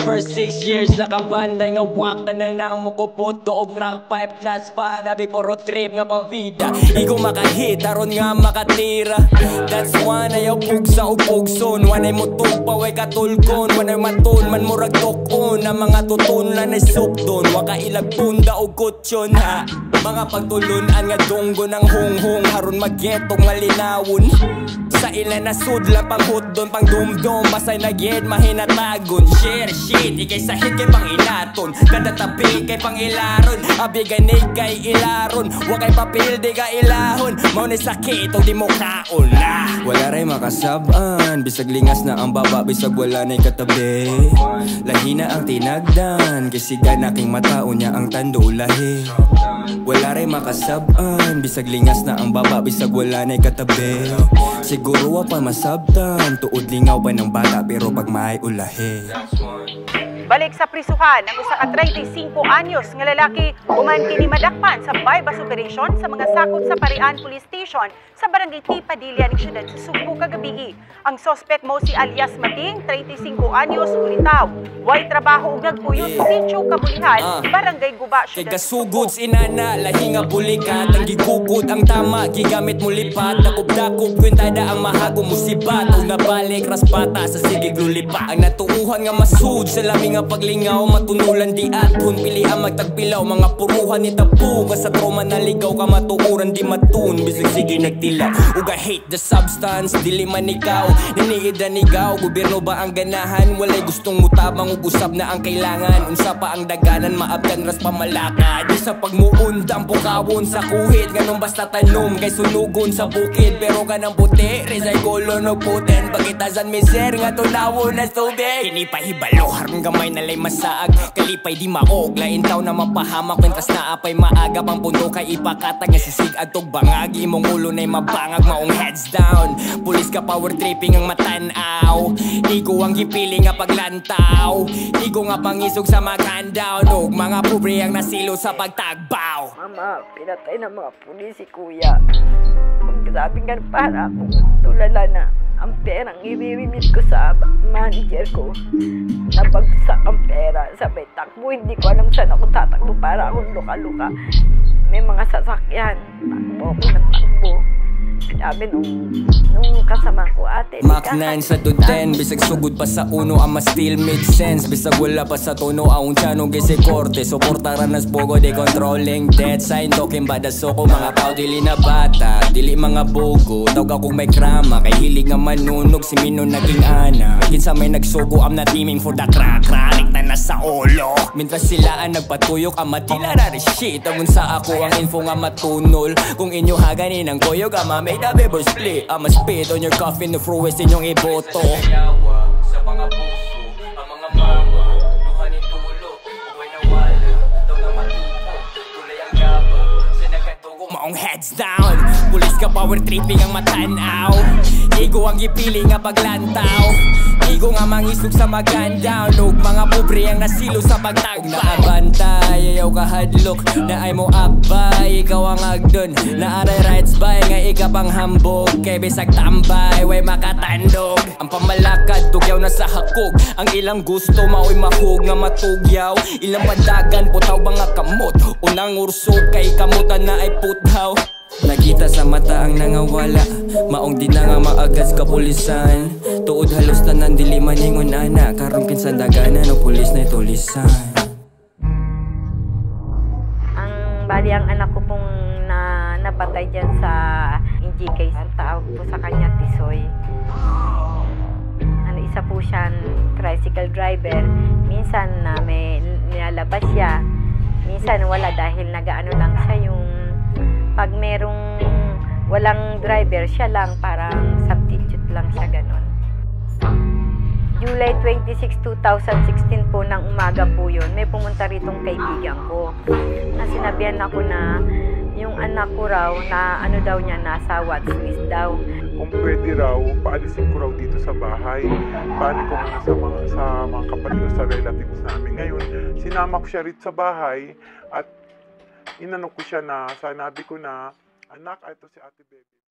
For 6 years nakabanda nga wak na nang mukuputo og rock 5 plus pa nabi puro trip nga pang vida. Igo makahit aron nga makatira. That's why ayaw pugsa o pugson. Wanay mo tugpa way katulkon. Wanay maton man murag tukon. Ang mga tutunan ay sukdon. Waka ilag punda o kutsyon ha. Mga pagtulunan nga dunggo ng hunghung. Haron magetong malinawon. Sa ilan na sudla pang hutdon pang dumdum. Basay na gid mahinatagon. Share shit ikay sahit kay pang inaton. Kada tabi kay pang ilaron. Abi ganig kay ilaron. Wa kay papel di ka ilahon. Mao ni sakit o di mo kaon na. Wala ray makasaban. Bisag lingas na ang baba. Bisag wala na'y katabi. Lahi na ang tinagdan. Kisiga na king mataon niya ang tando lahi. Wala ray makasaban. Bisag lingas na ang baba. Bisag wala na'y katabi. Siguro wa pa masabtan. Tuod lingaw pa ng bata. Pero pag may ulahi. Balik sa prisuhan ang usa ka 35 anyos nga lalaki human kini madakpan sa bypass operation sa mga sakop sa Parian Police Station sa barangay Tipadilla ng siyudad sa Subo kagabi. Ang suspect mo si alias Mating, 35 anyos, ulitaw. Way trabaho ug nagpuyo sa Sitio Kabulihan, barangay Guba, Kay siyudad gasugod inana, lahi nga bulikat. Ang gigugod ang tama, gigamit mo lipat. Dakop-dakop, kwentada ang mahago mo sibat. O nabalik, raspata sa sigig lulipa. Ang natuuhan nga masud sa laming nga paglingaw. Matunulan di aton, pili ang magtagpilaw. Mga puruhan ni tapu, sa trauma naligaw ka matuuran di matun. Bisig sige nagtilaw, uga hate the substance. Dili man ikaw, niniid na nigaw. Gobyerno ba ang ganahan? Walay gustong mutabang ug usab na ang kailangan. Unsa pa ang daganan, maabdan ras pamalakad. Di sa pagmuundang pukawon sa kuhit. Ganun basta tanom, kay sunugon sa bukid. Pero kanang puti, resay kolon o puten. Pagitazan miser, nga tunawon na tubig. Kini pa hibalo, harong gamay nalay masaag. Kalipay di maog, lain taw na mapahamak. Kwentas na apay maaga, pang pundo kay ipakatag. Nga sisig atog bangag, imong ulo na'y mabangag. Maong heads down, pulis ka power tripping ang matanaw. Igo ang gipili nga paglantaw. Igo nga pangisog sa mag-handdown. Og mga pobre ang nasilo sa pagtagbaw. Mama, pinatay ng mga pulis si kuya. Pagkasabing gan para akong tulala na ang perang i-remit ko sa manager ko. Nabagsak ang pera. Sabay takbo, hindi ko alam saan ako tatakbo para akong luka-luka. May mga sasakyan. Takbo ako ng takbo. Sabi nung kasama ko, ate, Mac 9 sa to 10, bisag sugod pa sa uno ama still make sense. Bisag wala pa sa tono aung tiyanong gisi korte. Suportaran nas pogo de controlling dead sign. Talking ba da soko mga tao dili na bata. Dili mga bogo, tawag akong may krama. Kay hilig nga manunog si Mino naging ana. Kinsa may nagsugo am na teaming for the crack. Ranik na nasa ulo. Mintras sila ang nagpatuyok ang matila na shit. Amun sa ako ang info nga matunol. Kung inyo haganin ang koyog ama may the paper split. I'ma spit on your coffin na fruwes inyong iboto. Sa mga puso, ang mga mama luha ni tulo, uway na wala daw na matuto, tulay ang gaba sa nagatugo. Maong heads down, pulis ka power tripping ang matanaw. Igo ang gipili nga paglantaw. Igo nga mangisog sa mag-handdown. Og mga pobre ang nasilo sa pagtagbaw. Nakabantay, ayaw kahadlok na ay mo akbay. Ikaw ang agdon, na aray rights by. Nga ika pang hambog, kay bisag tambay. Way makatandog, ang pamalakad tugyaw na sa hakog. Ang ilang gusto maoy mahog nga matugyaw. Ilang padagan, putaw ba nga kamot. Unang urso kay kamutan na ay puthaw. Nakita sa mata ang nangawala. Maong di na nga maagas kapulisan. Tuod halos tanan dili maningon ana. Karon kinsan daganan o pulis na itulisan. ang bali ang anak ko pong napatay dyan sa NGK. Ang tawag po sa kanya Tisoy. Isa po siyang tricycle driver. Minsan na may nilalabas siya. Minsan wala dahil nagaano lang siya yung pag merong walang driver, siya lang parang substitute lang siya ganon. July 26, 2016 po ng umaga po yun, may pumunta ritong kaibigan ko. Na sinabihan ako na yung anak ko raw na ano daw niya, nasa watchlist daw. Kung pwede raw, paalisin ko raw dito sa bahay. Paano ko muna sa mga kapatid o sa relatives namin. Ngayon, sinama ko siya rito sa bahay at inano ko siya na, sanabi ko na, anak, ito si Ate Baby.